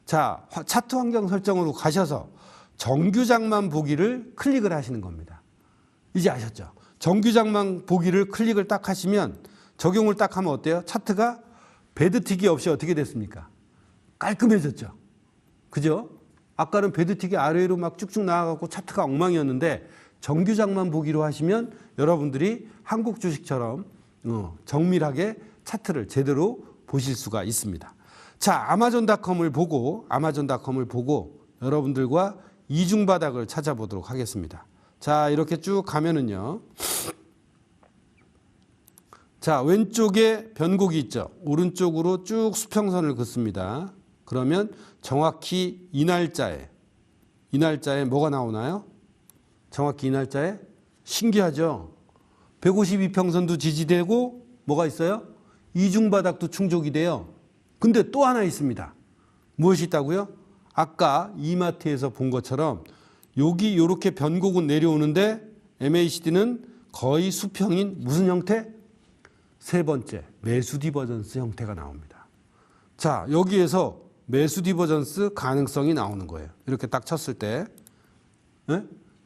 자, 차트 환경 설정으로 가셔서 정규장만 보기를 클릭을 하시는 겁니다. 이제 아셨죠? 정규장만 보기를 클릭을 딱 하시면 적용을 딱 하면 어때요? 차트가 배드틱이 없이 어떻게 됐습니까? 깔끔해졌죠? 그죠? 아까는 배드틱이 아래로 막 쭉쭉 나와갖고 차트가 엉망이었는데 정규장만 보기로 하시면 여러분들이 한국 주식처럼 정밀하게 차트를 제대로 보실 수가 있습니다. 자, 아마존닷컴을 보고 여러분들과 이중바닥을 찾아보도록 하겠습니다. 자, 이렇게 쭉 가면은요. 자, 왼쪽에 변곡이 있죠. 오른쪽으로 쭉 수평선을 긋습니다. 그러면 정확히 이 날짜에 뭐가 나오나요? 정확히 이 날짜에 신기하죠. 152평선도 지지되고 뭐가 있어요? 이중바닥도 충족이 돼요. 근데 또 하나 있습니다. 무엇이 있다고요? 아까 이마트에서 본 것처럼 여기 이렇게 변곡은 내려오는데 MACD는 거의 수평인 무슨 형태? 세 번째 매수 디버전스 형태가 나옵니다. 자, 여기에서 매수 디버전스 가능성이 나오는 거예요. 이렇게 딱 쳤을 때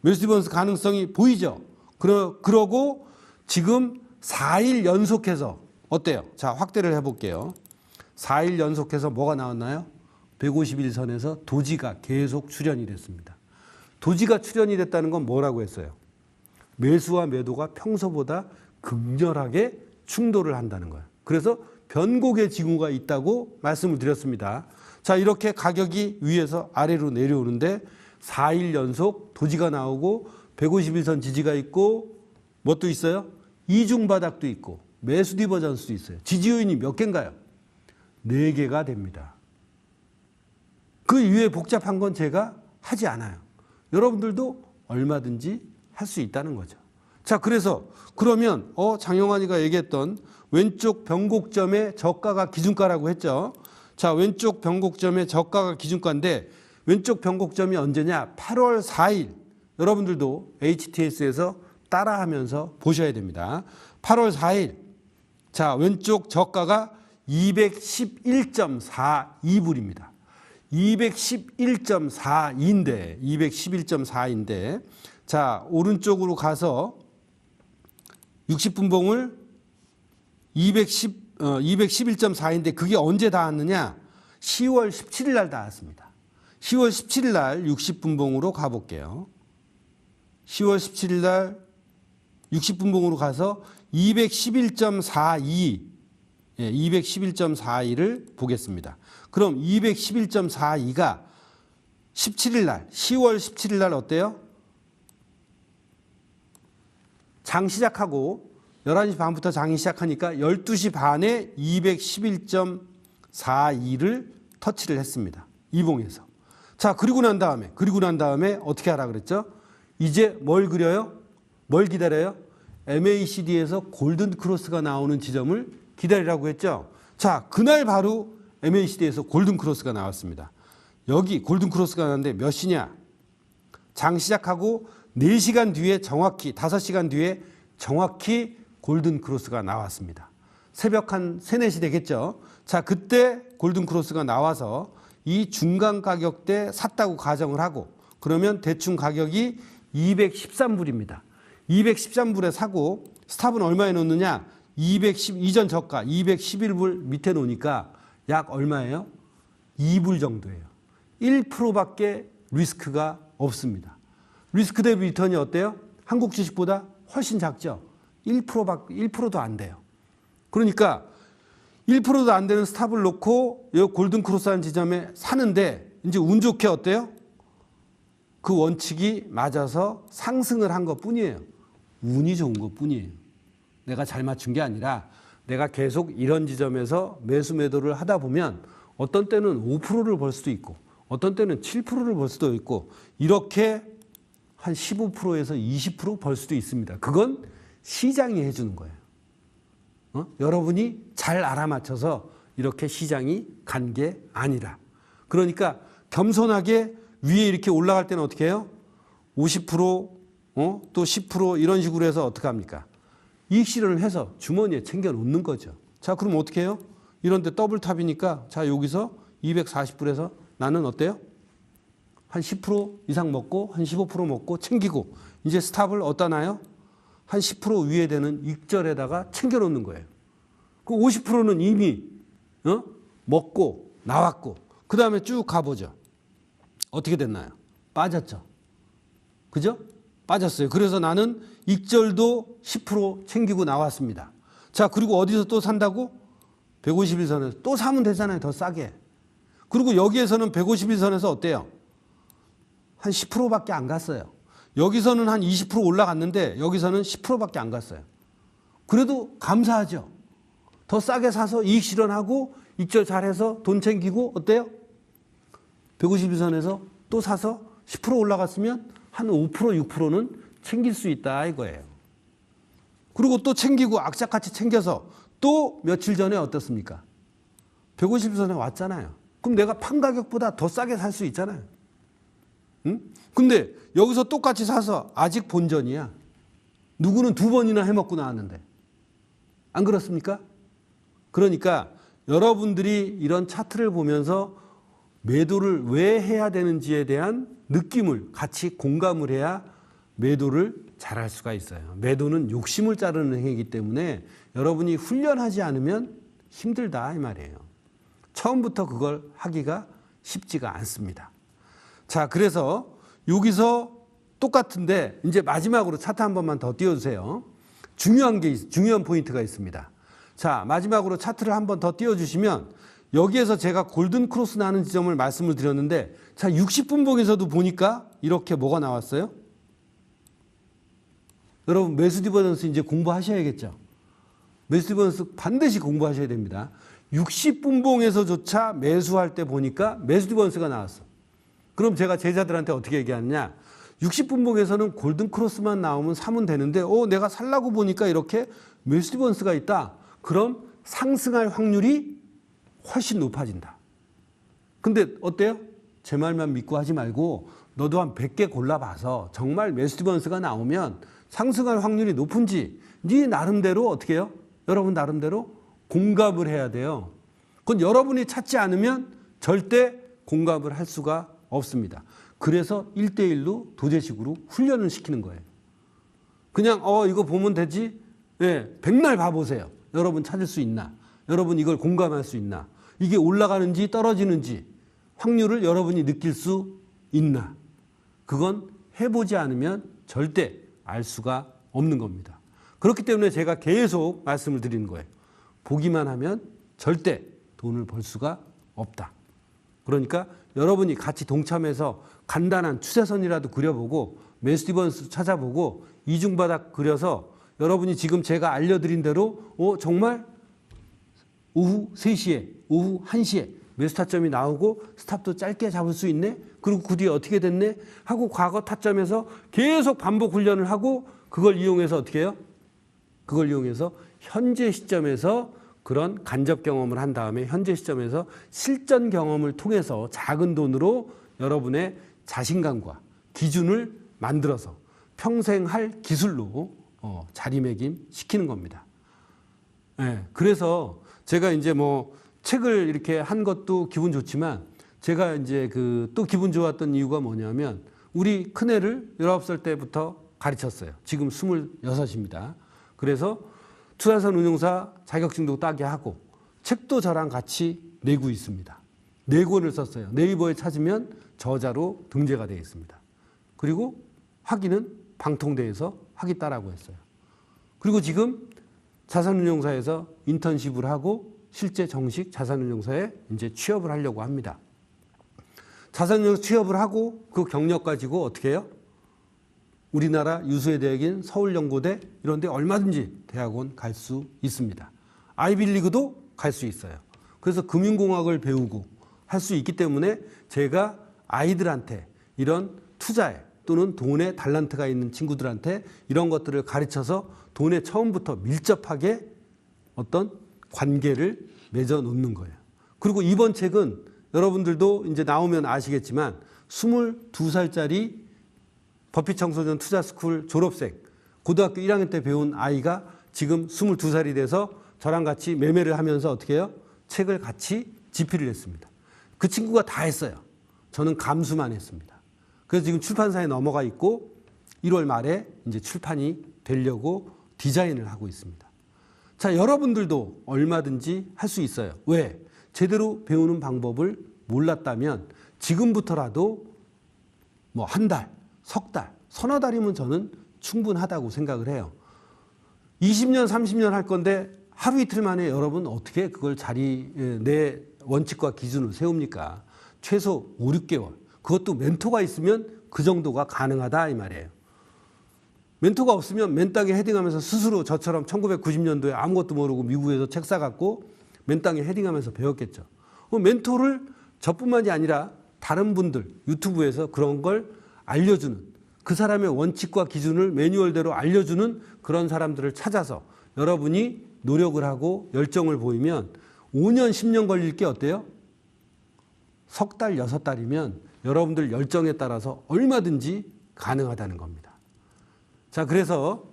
매수 디버전스 가능성이 보이죠? 그러고 지금 4일 연속해서 어때요? 자, 확대를 해볼게요. 4일 연속해서 뭐가 나왔나요? 151선에서 도지가 계속 출현이 됐습니다. 도지가 출현이 됐다는 건 뭐라고 했어요? 매수와 매도가 평소보다 극렬하게 충돌을 한다는 거예요. 그래서 변곡의 징후가 있다고 말씀을 드렸습니다. 자, 이렇게 가격이 위에서 아래로 내려오는데 4일 연속 도지가 나오고 151선 지지가 있고 뭣도 있어요? 이중바닥도 있고 매수 디버전스도 있어요. 지지 요인이 몇 개인가요? 4개가 됩니다. 그 이외에 복잡한 건 제가 하지 않아요. 여러분들도 얼마든지 할 수 있다는 거죠. 자, 그래서 그러면 장영환이가 얘기했던 왼쪽 변곡점의 저가가 기준가라고 했죠. 자, 왼쪽 변곡점의 저가가 기준가인데 왼쪽 변곡점이 언제냐? 8월 4일. 여러분들도 HTS에서 따라하면서 보셔야 됩니다. 8월 4일. 자, 왼쪽 저가가 211.42불입니다. 211.42인데 자, 오른쪽으로 가서 60분봉을 211.4인데 그게 언제 닿았느냐? 10월 17일 날 닿았습니다. 10월 17일 날 60분봉으로 가볼게요. 10월 17일 날 60분봉으로 가서 211.42를 보겠습니다. 그럼 211.42가 17일 날, 10월 17일 날 어때요? 장 시작하고 11시 반부터 장이 시작하니까 12시 반에 211.42를 터치를 했습니다. 이봉에서. 자, 그리고 난 다음에 어떻게 하라 그랬죠? 이제 뭘 그려요? 뭘 기다려요? MACD에서 골든 크로스가 나오는 지점을 기다리라고 했죠. 자, 그날 바로 MACD에서 골든 크로스가 나왔습니다. 여기 골든 크로스가 나왔는데 몇 시냐? 장 시작하고 4시간 뒤에 정확히 5시간 뒤에 정확히 골든 크로스가 나왔습니다. 새벽 한 3, 4시 되겠죠. 자, 그때 골든 크로스가 나와서 이 중간 가격대 샀다고 가정을 하고 그러면 대충 가격이 213불입니다. 213불에 사고 스탑은 얼마에 놓느냐? 210 이전 저가 211불 밑에 놓으니까 약 얼마예요? 2불 정도예요. 1%밖에 리스크가 없습니다. 리스크 대비 리턴이 어때요? 한국 주식보다 훨씬 작죠. 1%도 안 돼요. 그러니까 1%도 안 되는 스탑을 놓고 이 골든 크로스하는 지점에 사는데 이제 운 좋게 어때요? 그 원칙이 맞아서 상승을 한 것뿐이에요. 운이 좋은 것뿐이에요. 내가 잘 맞춘 게 아니라 내가 계속 이런 지점에서 매수 매도를 하다 보면 어떤 때는 5%를 벌 수도 있고 어떤 때는 7%를 벌 수도 있고 이렇게 한 15%에서 20% 벌 수도 있습니다. 그건 시장이 해주는 거예요. 여러분이 잘 알아맞혀서 이렇게 시장이 간 게 아니라. 그러니까 겸손하게 위에 이렇게 올라갈 때는 어떻게 해요? 50%, 또 10% 이런 식으로 해서 어떻게 합니까? 이익 실현을 해서 주머니에 챙겨 놓는 거죠. 자, 그럼 어떻게 해요? 이런데 더블탑이니까 자, 여기서 240불에서 나는 어때요? 한 10% 이상 먹고 한 15% 먹고 챙기고 이제 스탑을 어디다 놔요? 한 10% 위에 되는 익절에다가 챙겨 놓는 거예요. 그 50%는 이미 먹고 나왔고 그 다음에 쭉 가보죠. 어떻게 됐나요? 빠졌죠. 그죠? 빠졌어요. 그래서 나는 익절도 10% 챙기고 나왔습니다. 자, 그리고 어디서 또 산다고? 151선에서 또 사면 되잖아요. 더 싸게. 그리고 여기에서는 151선에서 어때요? 한 10%밖에 안 갔어요. 여기서는 한 20% 올라갔는데 여기서는 10%밖에 안 갔어요. 그래도 감사하죠. 더 싸게 사서 이익 실현하고 익절 잘해서 돈 챙기고 어때요? 151선에서 또 사서 10% 올라갔으면 한 5%, 6%는 챙길 수 있다 이거예요. 그리고 또 챙기고 악착같이 챙겨서 또 며칠 전에 어떻습니까? 151선에 왔잖아요. 그럼 내가 판 가격보다 더 싸게 살 수 있잖아요. 응? 근데 여기서 똑같이 사서 아직 본전이야. 누구는 2번이나 해먹고 나왔는데. 안 그렇습니까? 그러니까 여러분들이 이런 차트를 보면서 매도를 왜 해야 되는지에 대한 느낌을 같이 공감을 해야 매도를 잘할 수가 있어요. 매도는 욕심을 자르는 행위이기 때문에 여러분이 훈련하지 않으면 힘들다 이 말이에요. 처음부터 그걸 하기가 쉽지가 않습니다. 자, 그래서 여기서 똑같은데 이제 마지막으로 차트 한 번만 더 띄워주세요. 중요한 포인트가 있습니다. 자, 마지막으로 차트를 한 번 더 띄워주시면 여기에서 제가 골든 크로스 나는 지점을 말씀을 드렸는데 자, 60분봉에서도 보니까 이렇게 뭐가 나왔어요? 여러분 매수 디버전스 이제 공부하셔야겠죠. 매수 디버전스 반드시 공부하셔야 됩니다. 60분봉에서조차 매수할 때 보니까 매수 디버전스가 나왔어. 그럼 제가 제자들한테 어떻게 얘기하느냐? 60분봉에서는 골든 크로스만 나오면 사면 되는데 내가 살라고 보니까 이렇게 매수 디버전스가 있다. 그럼 상승할 확률이 훨씬 높아진다. 근데 어때요? 제 말만 믿고 하지 말고 너도 한 100개 골라봐서 정말 매수 디버전스가 나오면 상승할 확률이 높은지 네 나름대로 어떻게 해요? 여러분 나름대로 공감을 해야 돼요. 그건 여러분이 찾지 않으면 절대 공감을 할 수가 없습니다. 그래서 1대1로 도제식으로 훈련을 시키는 거예요. 그냥 이거 보면 되지? 네, 백날 봐보세요. 여러분 찾을 수 있나? 여러분 이걸 공감할 수 있나? 이게 올라가는지 떨어지는지 확률을 여러분이 느낄 수 있나? 그건 해보지 않으면 절대 알 수가 없는 겁니다. 그렇기 때문에 제가 계속 말씀을 드리는 거예요. 보기만 하면 절대 돈을 벌 수가 없다. 그러니까 여러분이 같이 동참해서 간단한 추세선이라도 그려보고 매수 디버전스 찾아보고 이중바닥 그려서 여러분이 지금 제가 알려드린 대로 정말 오후 3시에 오후 1시에 매수 타점이 나오고 스탑도 짧게 잡을 수 있네. 그리고 그 뒤에 어떻게 됐네 하고 과거 타점에서 계속 반복 훈련을 하고 그걸 이용해서 어떻게 해요? 그걸 이용해서 현재 시점에서 그런 간접 경험을 한 다음에 현재 시점에서 실전 경험을 통해서 작은 돈으로 여러분의 자신감과 기준을 만들어서 평생 할 기술로 자리매김 시키는 겁니다. 네, 그래서 제가 이제 뭐 책을 이렇게 한 것도 기분 좋지만 제가 이제 또 기분 좋았던 이유가 뭐냐면 우리 큰애를 19살 때부터 가르쳤어요. 지금 26입니다. 그래서 투자선 운용사 자격증도 따게 하고 책도 저랑 같이 내고 있습니다. 4권을 썼어요. 네이버에 찾으면 저자로 등재가 되어 있습니다. 그리고 학위는 방통대에서 학위 따라고 했어요. 그리고 지금 자산운용사에서 인턴십을 하고 실제 정식 자산운용사에 이제 취업을 하려고 합니다. 자산운용 취업을 하고 그 경력 가지고 어떻게 해요? 우리나라 유수의 대학인 서울연고대 이런 데 얼마든지 대학원 갈 수 있습니다. 아이비리그도 갈 수 있어요. 그래서 금융공학을 배우고 할 수 있기 때문에 제가 아이들한테 이런 투자에 또는 돈에 달란트가 있는 친구들한테 이런 것들을 가르쳐서 돈에 처음부터 밀접하게 어떤 관계를 맺어 놓는 거예요. 그리고 이번 책은 여러분들도 이제 나오면 아시겠지만 22살짜리 버핏 청소년 투자스쿨 졸업생 고등학교 1학년 때 배운 아이가 지금 22살이 돼서 저랑 같이 매매를 하면서 어떻게 해요? 책을 같이 집필을 했습니다. 그 친구가 다 했어요. 저는 감수만 했습니다. 그래서 지금 출판사에 넘어가 있고 1월 말에 이제 출판이 되려고 디자인을 하고 있습니다. 자, 여러분들도 얼마든지 할 수 있어요. 왜? 제대로 배우는 방법을 몰랐다면 지금부터라도 뭐 한 달, 석 달, 서너 달이면 저는 충분하다고 생각을 해요. 20년, 30년 할 건데 하루 이틀 만에 여러분 어떻게 그걸 내 원칙과 기준을 세웁니까? 최소 5, 6개월. 그것도 멘토가 있으면 그 정도가 가능하다 이 말이에요. 멘토가 없으면 맨땅에 헤딩하면서 스스로 저처럼 1990년도에 아무것도 모르고 미국에서 책 사갖고 맨땅에 헤딩하면서 배웠겠죠. 멘토를 저뿐만이 아니라 다른 분들 유튜브에서 그런 걸 알려주는 그 사람의 원칙과 기준을 매뉴얼대로 알려주는 그런 사람들을 찾아서 여러분이 노력을 하고 열정을 보이면 5년, 10년 걸릴 게 어때요? 석 달, 6달이면 여러분들 열정에 따라서 얼마든지 가능하다는 겁니다. 자, 그래서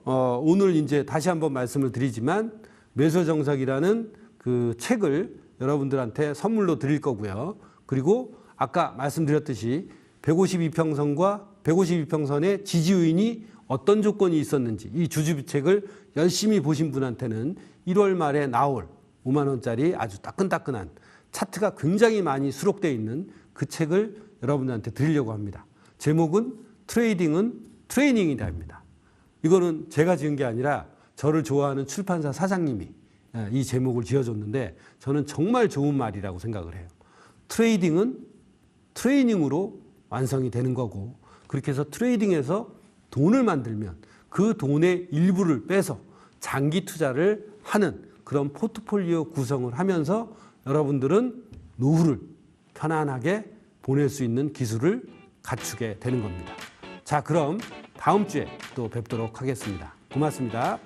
오늘 이제 다시 한번 말씀을 드리지만 매수정석이라는 그 책을 여러분들한테 선물로 드릴 거고요. 그리고 아까 말씀드렸듯이 152평선과 152평선의 지지 요인이 어떤 조건이 있었는지 이 주주책을 열심히 보신 분한테는 1월 말에 나올 5만 원짜리 아주 따끈따끈한 차트가 굉장히 많이 수록되어 있는 그 책을 여러분들한테 드리려고 합니다. 제목은 트레이딩은 트레이닝이다입니다. 이거는 제가 지은 게 아니라 저를 좋아하는 출판사 사장님이 이 제목을 지어줬는데 저는 정말 좋은 말이라고 생각을 해요. 트레이딩은 트레이닝으로 완성이 되는 거고 그렇게 해서 트레이딩에서 돈을 만들면 그 돈의 일부를 빼서 장기 투자를 하는 그런 포트폴리오 구성을 하면서 여러분들은 노후를 편안하게 보낼 수 있는 기술을 갖추게 되는 겁니다. 자, 그럼 다음 주에 또 뵙도록 하겠습니다. 고맙습니다.